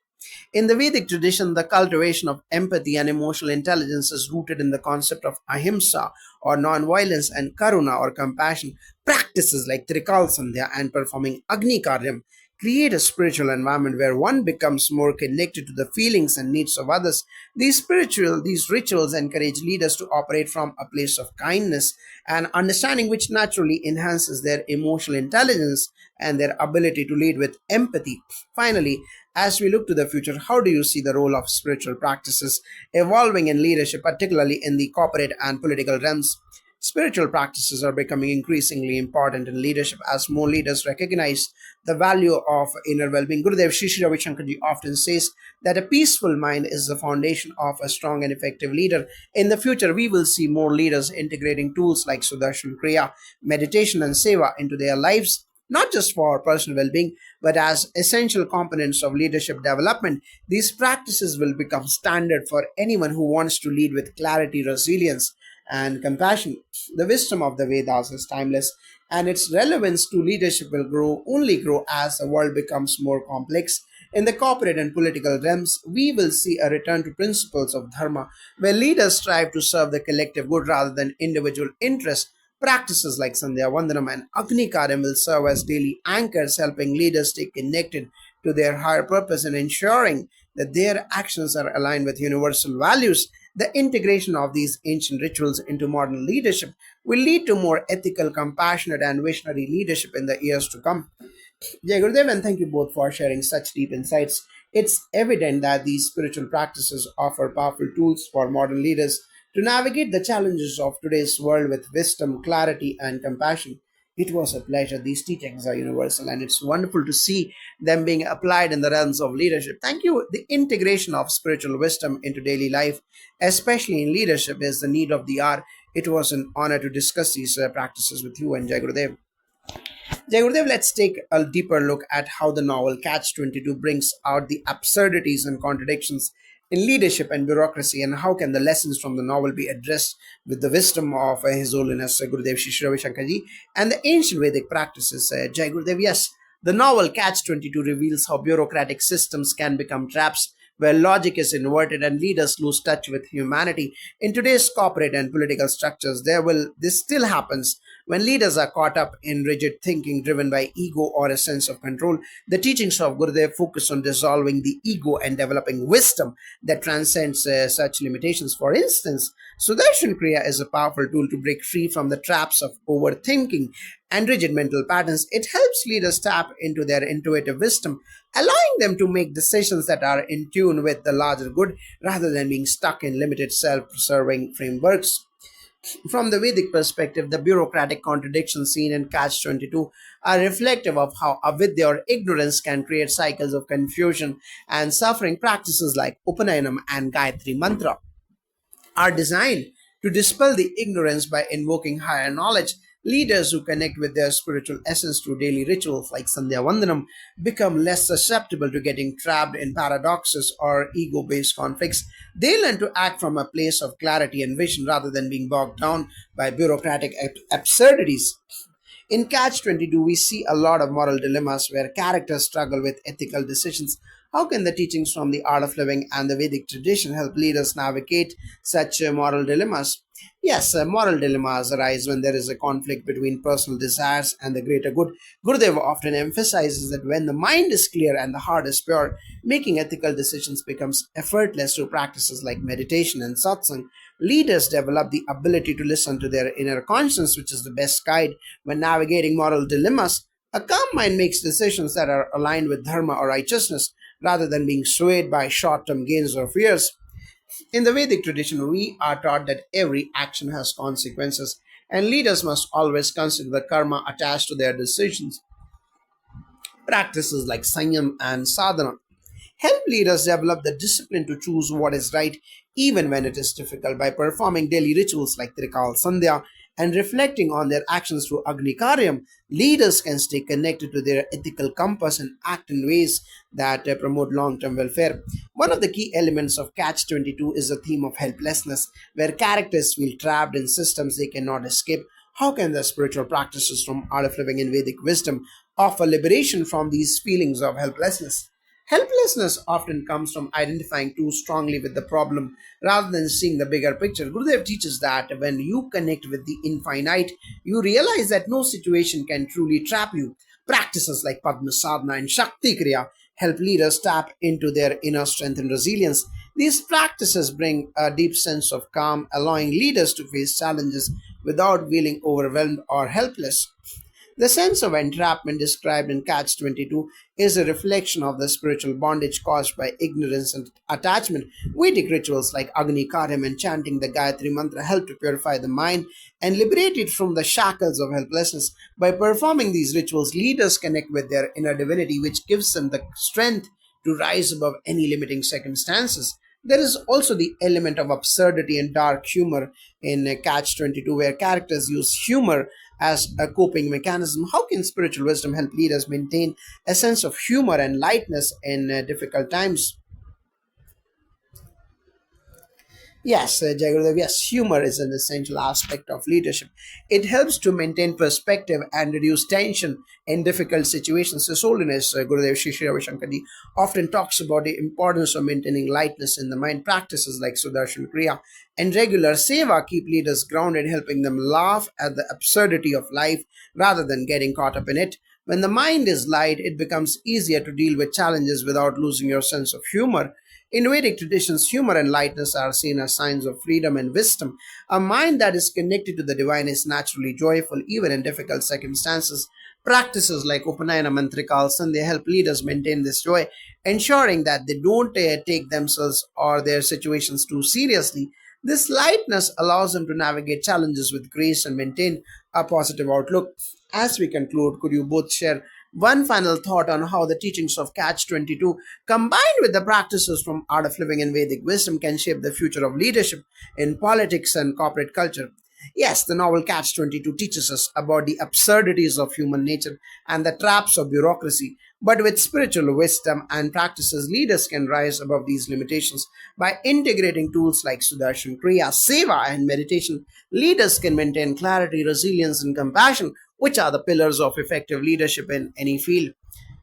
In the Vedic tradition, the cultivation of empathy and emotional intelligence is rooted in the concept of ahimsa or non-violence and karuna or compassion. Practices like Trikal Sandhya and performing Agni Karyam create a spiritual environment where one becomes more connected to the feelings and needs of others. These rituals encourage leaders to operate from a place of kindness and understanding, which naturally enhances their emotional intelligence and their ability to lead with empathy. Finally, as we look to the future, how do you see the role of spiritual practices evolving in leadership, particularly in the corporate and political realms? Spiritual practices are becoming increasingly important in leadership as more leaders recognize the value of inner well-being. Gurudev Shri Ravi Shankarji often says that a peaceful mind is the foundation of a strong and effective leader. In the future, we will see more leaders integrating tools like Sudarshan Kriya, meditation, and Seva into their lives, not just for personal well being, but as essential components of leadership development. These practices will become standard for anyone who wants to lead with clarity, resilience, and compassion. The wisdom of the Vedas is timeless, and its relevance to leadership will only grow as the world becomes more complex. In the corporate and political realms, we will see a return to principles of dharma, where leaders strive to serve the collective good rather than individual interests. Practices like Sandhya Vandanam and Agni Karyam will serve as daily anchors, helping leaders stay connected to their higher purpose and ensuring that their actions are aligned with universal values. The integration of these ancient rituals into modern leadership will lead to more ethical, compassionate, and visionary leadership in the years to come. Jai Gurudev, and thank you both for sharing such deep insights. It's evident that these spiritual practices offer powerful tools for modern leaders to navigate the challenges of today's world with wisdom, clarity, and compassion. It was a pleasure. These teachings are universal, and it's wonderful to see them being applied in the realms of leadership. Thank you. The integration of spiritual wisdom into daily life, especially in leadership, is the need of the hour. It was an honor to discuss these practices with you and Jai Gurudev. Jai Gurudev, let's take a deeper look at how the novel Catch 22 brings out the absurdities and contradictions in leadership and bureaucracy, and how can the lessons from the novel be addressed with the wisdom of His Holiness Gurudev Shri Ravi Shankarji and the ancient Vedic practices. Jai Gurudev, yes, the novel Catch 22 reveals how bureaucratic systems can become traps where logic is inverted and leaders lose touch with humanity. In today's corporate and political structures, this still happens when leaders are caught up in rigid thinking driven by ego or a sense of control. The teachings of Gurudev focus on dissolving the ego and developing wisdom that transcends such limitations. For instance, Sudarshan Kriya is a powerful tool to break free from the traps of overthinking and rigid mental patterns. It helps leaders tap into their intuitive wisdom, allowing them to make decisions that are in tune with the larger good rather than being stuck in limited self serving frameworks. From the Vedic perspective, the bureaucratic contradictions seen in Catch 22 are reflective of how avidya or ignorance can create cycles of confusion and suffering. Practices like Upanayanam and Gayatri Mantra are designed to dispel the ignorance by invoking higher knowledge. Leaders who connect with their spiritual essence through daily rituals like Sandhya Vandanam become less susceptible to getting trapped in paradoxes or ego based conflicts. They learn to act from a place of clarity and vision rather than being bogged down by bureaucratic absurdities. In Catch 22, we see a lot of moral dilemmas where characters struggle with ethical decisions. How can the teachings from the art of living and the Vedic tradition help leaders navigate such moral dilemmas? Yes, moral dilemmas arise when there is a conflict between personal desires and the greater good. Gurudev often emphasizes that when the mind is clear and the heart is pure, making ethical decisions becomes effortless through practices like meditation and satsang. Leaders develop the ability to listen to their inner conscience, which is the best guide when navigating moral dilemmas. A calm mind makes decisions that are aligned with dharma or righteousness rather than being swayed by short term gains or fears. In the Vedic tradition, we are taught that every action has consequences, and leaders must always consider the karma attached to their decisions. Practices like Sanyam and Sadhana help leaders develop the discipline to choose what is right even when it is difficult. By performing daily rituals like Trikal Sandhya and reflecting on their actions through Agni Karyam, leaders can stay connected to their ethical compass and act in ways that promote long term welfare. One of the key elements of Catch 22 is the theme of helplessness, where characters feel trapped in systems they cannot escape. How can the spiritual practices from Art of Living in Vedic wisdom offer liberation from these feelings of helplessness? Helplessness often comes from identifying too strongly with the problem rather than seeing the bigger picture. Gurudev teaches that when you connect with the infinite, you realize that no situation can truly trap you. Practices like Padma Sadhana and Shakti Kriya help leaders tap into their inner strength and resilience. These practices bring a deep sense of calm, allowing leaders to face challenges without feeling overwhelmed or helpless. The sense of entrapment described in Catch 22 is a reflection of the spiritual bondage caused by ignorance and attachment. Vedic rituals like Agni Karyam and chanting the Gayatri Mantra help to purify the mind and liberate it from the shackles of helplessness. By performing these rituals, leaders connect with their inner divinity, which gives them the strength to rise above any limiting circumstances. There is also the element of absurdity and dark humor in Catch 22, where characters use humor as a coping mechanism. How can spiritual wisdom help leaders maintain a sense of humor and lightness in difficult times? Yes, Jagadev, yes, humor is an essential aspect of leadership. It helps to maintain perspective and reduce tension in difficult situations. His Holiness Gurudev Shri Shri Ravi Shankarji often talks about the importance of maintaining lightness in the mind. Practices like Sudarshan Kriya and regular seva keep leaders grounded, helping them laugh at the absurdity of life rather than getting caught up in it. When the mind is light, it becomes easier to deal with challenges without losing your sense of humor. In Vedic traditions, humor and lightness are seen as signs of freedom and wisdom. A mind that is connected to the divine is naturally joyful, even in difficult circumstances. Practices like Upanayana Mantrikal Sandhya help leaders maintain this joy, ensuring that they don't take themselves or their situations too seriously. This lightness allows them to navigate challenges with grace and maintain a positive outlook. As we conclude, could you both share one final thought on how the teachings of Catch 22, combined with the practices from Art of Living and Vedic wisdom, can shape the future of leadership in politics and corporate culture? Yes, the novel Catch 22 teaches us about the absurdities of human nature and the traps of bureaucracy. But with spiritual wisdom and practices, leaders can rise above these limitations. By integrating tools like Sudarshan Kriya, Seva, and meditation, leaders can maintain clarity, resilience, and compassion, which are the pillars of effective leadership in any field.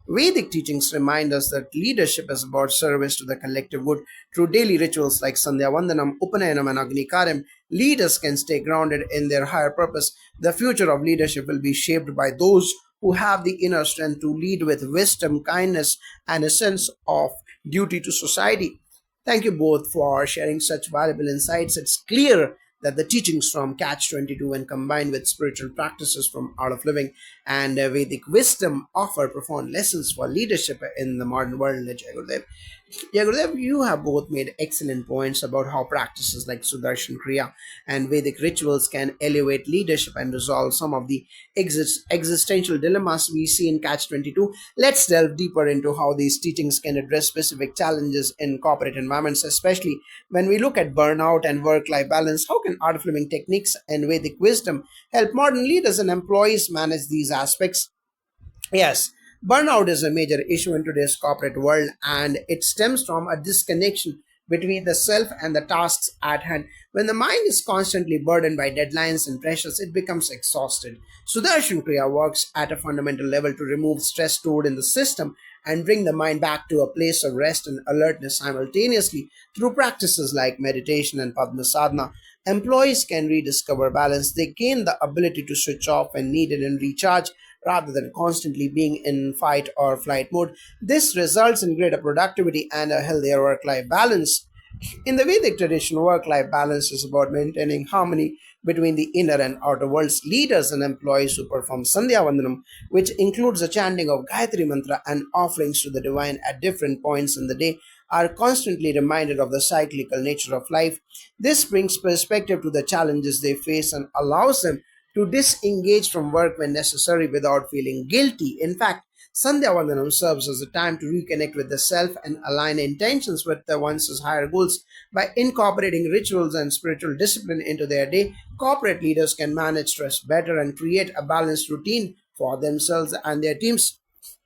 Vedic teachings remind us that leadership is about service to the collective good. Through daily rituals like Sandhya Vandanam, Upanayanam, and Agni Karyam, leaders can stay grounded in their higher purpose. The future of leadership will be shaped by those who have the inner strength to lead with wisdom, kindness, and a sense of duty to society. Thank you both for sharing such valuable insights. It's clear that the teachings from Catch 22, when combined with spiritual practices from Art of Living and Vedic wisdom, offer profound lessons for leadership in the modern world. Jai Gurudev. Yeah, Gurudev, you have both made excellent points about how practices like Sudarshan Kriya and Vedic rituals can elevate leadership and resolve some of the existential dilemmas we see in Catch 22. Let's delve deeper into how these teachings can address specific challenges in corporate environments, especially when we look at burnout and work life balance. How can art of living techniques and Vedic wisdom help modern leaders and employees manage these aspects? Yes, burnout is a major issue in today's corporate world, and it stems from a disconnection between the self and the tasks at hand. When the mind is constantly burdened by deadlines and pressures, it becomes exhausted. Sudarshan Kriya works at a fundamental level to remove stress stored in the system and bring the mind back to a place of rest and alertness simultaneously. Through practices like meditation and Padma Sadhana, employees can rediscover balance. They gain the ability to switch off when needed and recharge rather than constantly being in fight or flight mode. This results in greater productivity and a healthier work life balance. In the Vedic tradition, work life balance is about maintaining harmony between the inner and outer worlds. Leaders and employees who perform Sandhya Vandanam, which includes the chanting of Gayatri Mantra and offerings to the divine at different points in the day, are constantly reminded of the cyclical nature of life. This brings perspective to the challenges they face and allows them to disengage from work when necessary without feeling guilty. In fact, Sandhya Vandanam serves as a time to reconnect with the self and align intentions with the one's higher goals. By incorporating rituals and spiritual discipline into their day, corporate leaders can manage stress better and create a balanced routine for themselves and their teams.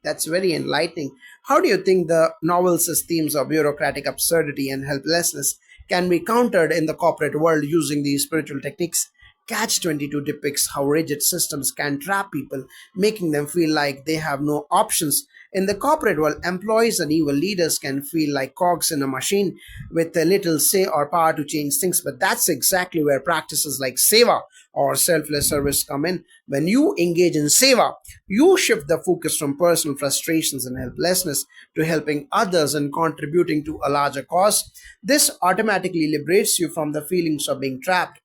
That's very enlightening. How do you think the novel's themes of bureaucratic absurdity and helplessness can be countered in the corporate world using these spiritual techniques? Catch 22 depicts how rigid systems can trap people, making them feel like they have no options. In the corporate world, employees and even leaders can feel like cogs in a machine with a little say or power to change things. But that's exactly where practices like Seva or selfless service come in. When you engage in Seva, you shift the focus from personal frustrations and helplessness to helping others and contributing to a larger cause. This automatically liberates you from the feelings of being trapped.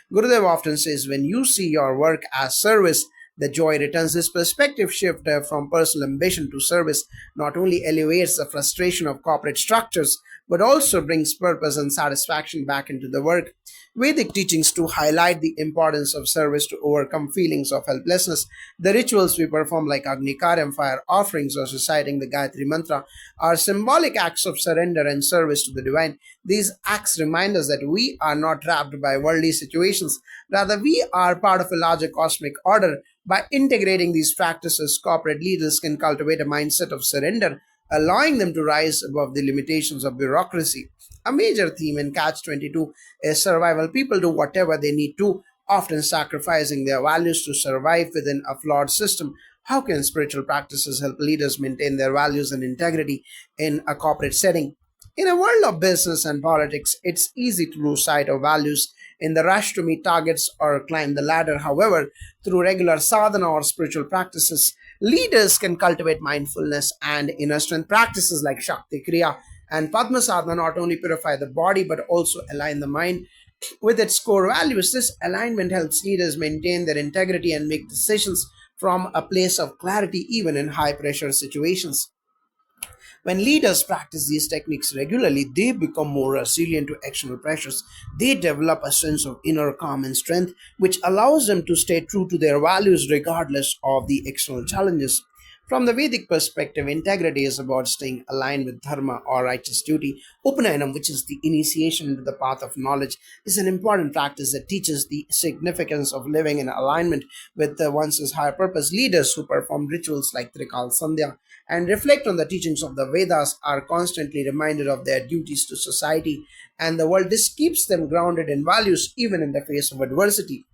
Gurudev often says, when you see your work as service, the joy returns. This perspective shift from personal ambition to service not only elevates the frustration of corporate structures, but also brings purpose and satisfaction back into the work. Vedic teachings to highlight the importance of service to overcome feelings of helplessness. The rituals we perform, like Agni Karyam, fire offerings, or reciting the Gayatri Mantra, are symbolic acts of surrender and service to the divine. These acts remind us that we are not trapped by worldly situations. Rather, we are part of a larger cosmic order. By integrating these practices, corporate leaders can cultivate a mindset of surrender, allowing them to rise above the limitations of bureaucracy. A major theme in Catch 22 is survival. People do whatever they need to, often sacrificing their values to survive within a flawed system. How can spiritual practices help leaders maintain their values and integrity in a corporate setting? In a world of business and politics, it's easy to lose sight of values in the rush to meet targets or climb the ladder. However, through regular sadhana or spiritual practices, leaders can cultivate mindfulness and inner strength. Practices like Shakti Kriya and Padma Sadhana not only purify the body but also align the mind with its core values. This alignment helps leaders maintain their integrity and make decisions from a place of clarity even in high pressure situations. When leaders practice these techniques regularly, they become more resilient to external pressures. They develop a sense of inner calm and strength, which allows them to stay true to their values regardless of the external challenges. From the Vedic perspective, integrity is about staying aligned with dharma or righteous duty. Upanayana, which is the initiation into the path of knowledge, is an important practice that teaches the significance of living in alignment with one's higher purpose. Leaders who perform rituals like Trikal Sandhya and reflect on the teachings of the Vedas are constantly reminded of their duties to society and the world. This keeps them grounded in values even in the face of adversity.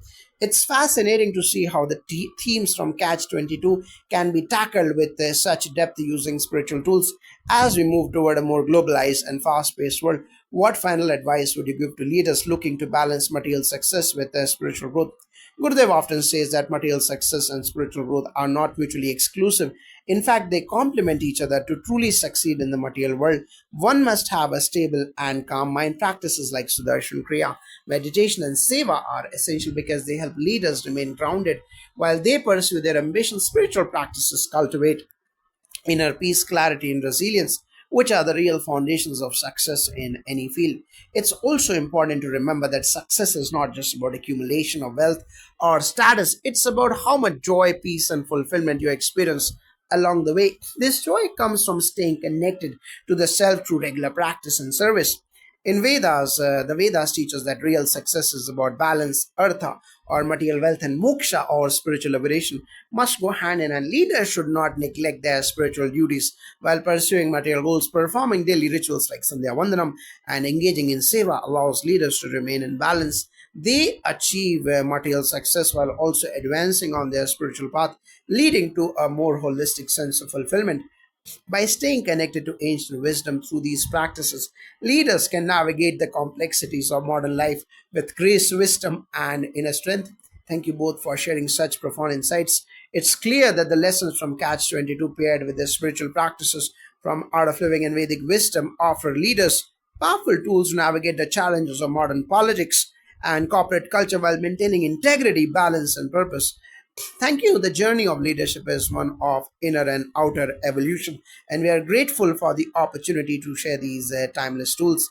It's fascinating to see how the themes from Catch 22 can be tackled with such depth using spiritual tools. As we move toward a more globalized and fast paced world, what final advice would you give to leaders looking to balance material success with spiritual growth? Gurudev often says that material success and spiritual growth are not mutually exclusive. In fact, they complement each other. To truly succeed in the material world, one must have a stable and calm mind. Practices like Sudarshan Kriya, meditation, and Seva are essential because they help leaders remain grounded while they pursue their ambitions. Spiritual practices cultivate inner peace, clarity, and resilience, which are the real foundations of success in any field. It's also important to remember that success is not just about accumulation of wealth or status, it's about how much joy, peace, and fulfillment you experience along the way. This joy comes from staying connected to the self through regular practice and service. In Vedas, the Vedas teach us that real success is about balance, artha, or material wealth, and moksha, or spiritual liberation, must go hand in hand. Leaders should not neglect their spiritual duties while pursuing material goals. Performing daily rituals like Sandhya Vandanam and engaging in seva allows leaders to remain in balance. They achieve material success while also advancing on their spiritual path, leading to a more holistic sense of fulfillment. By staying connected to ancient wisdom through these practices, leaders can navigate the complexities of modern life with grace, wisdom, and inner strength. Thank you both for sharing such profound insights. It's clear that the lessons from Catch 22 paired with the spiritual practices from Art of Living and Vedic wisdom offer leaders powerful tools to navigate the challenges of modern politics and corporate culture while maintaining integrity, balance, and purpose. Thank you. The journey of leadership is one of inner and outer evolution, and we are grateful for the opportunity to share these timeless tools.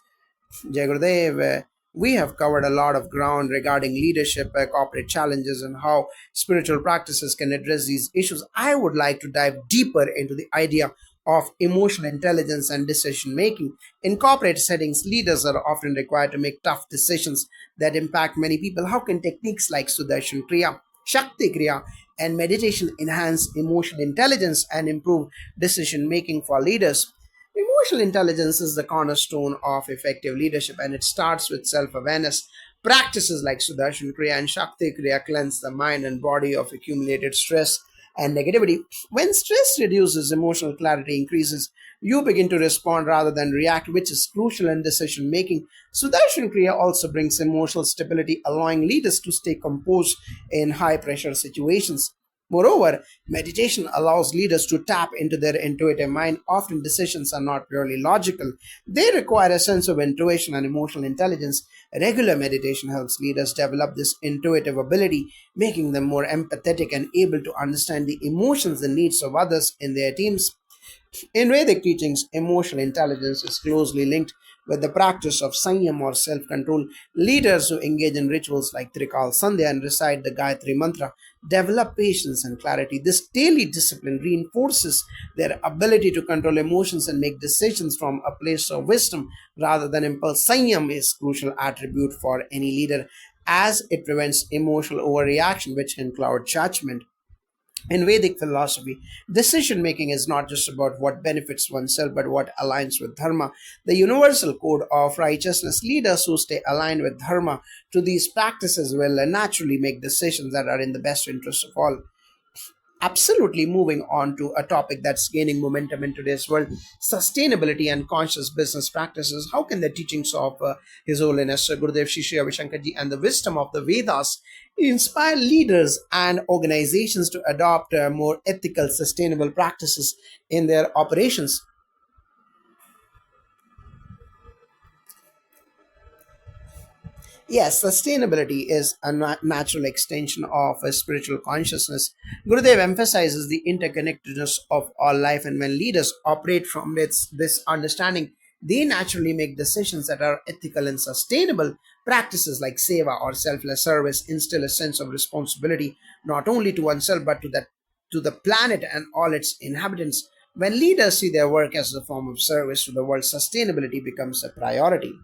Jai Gurudev, we have covered a lot of ground regarding leadership, corporate challenges, and how spiritual practices can address these issues. I would like to dive deeper into the idea of emotional intelligence and decision making. In corporate settings, leaders are often required to make tough decisions that impact many people. How can techniques like Sudarshan Kriya, Shakti Kriya, and meditation enhance emotional intelligence and improve decision making for leaders? Emotional intelligence is the cornerstone of effective leadership, and it starts with self awareness. Practices like Sudarshan Kriya and Shakti Kriya cleanse the mind and body of accumulated stress and negativity. When stress reduces, emotional clarity increases. You begin to respond rather than react, which is crucial in decision making. Sudarshan Kriya also brings emotional stability, allowing leaders to stay composed in high pressure situations. Moreover, meditation allows leaders to tap into their intuitive mind. Often, decisions are not purely logical, they require a sense of intuition and emotional intelligence. Regular meditation helps leaders develop this intuitive ability, making them more empathetic and able to understand the emotions and needs of others in their teams. In Vedic teachings, emotional intelligence is closely linked with the practice of Sanyam or self control. Leaders who engage in rituals like Trikal Sandhya and recite the Gayatri Mantra develop patience and clarity. This daily discipline reinforces their ability to control emotions and make decisions from a place of wisdom rather than impulse. Sanyam is a crucial attribute for any leader as it prevents emotional overreaction, which can cloud judgment. In Vedic philosophy, decision making is not just about what benefits oneself but what aligns with dharma, the universal code of righteousness. Leaders who stay aligned with dharma to these practices will naturally make decisions that are in the best interest of all. Absolutely. Moving on to a topic that's gaining momentum in today's world, sustainability and conscious business practices. How can the teachings of His Holiness Gurudev Shri Avishankarji and the wisdom of the Vedas inspire leaders and organizations to adopt more ethical, sustainable practices in their operations? Yes, sustainability is a natural extension of a spiritual consciousness. Gurudev emphasizes the interconnectedness of all life, and when leaders operate from this understanding, they naturally make decisions that are ethical and sustainable. Practices like seva or selfless service instill a sense of responsibility not only to oneself but to that to the planet and all its inhabitants. When leaders see their work as a form of service to the world, sustainability becomes a priority.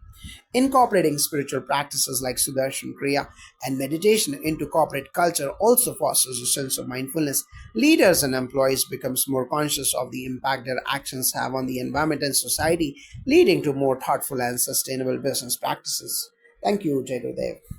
Incorporating spiritual practices like Sudarshan Kriya and meditation into corporate culture also fosters a sense of mindfulness. Leaders and employees becomes more conscious of the impact their actions have on the environment and society, leading to more thoughtful and sustainable business practices. Thank you, Jay Gurudev.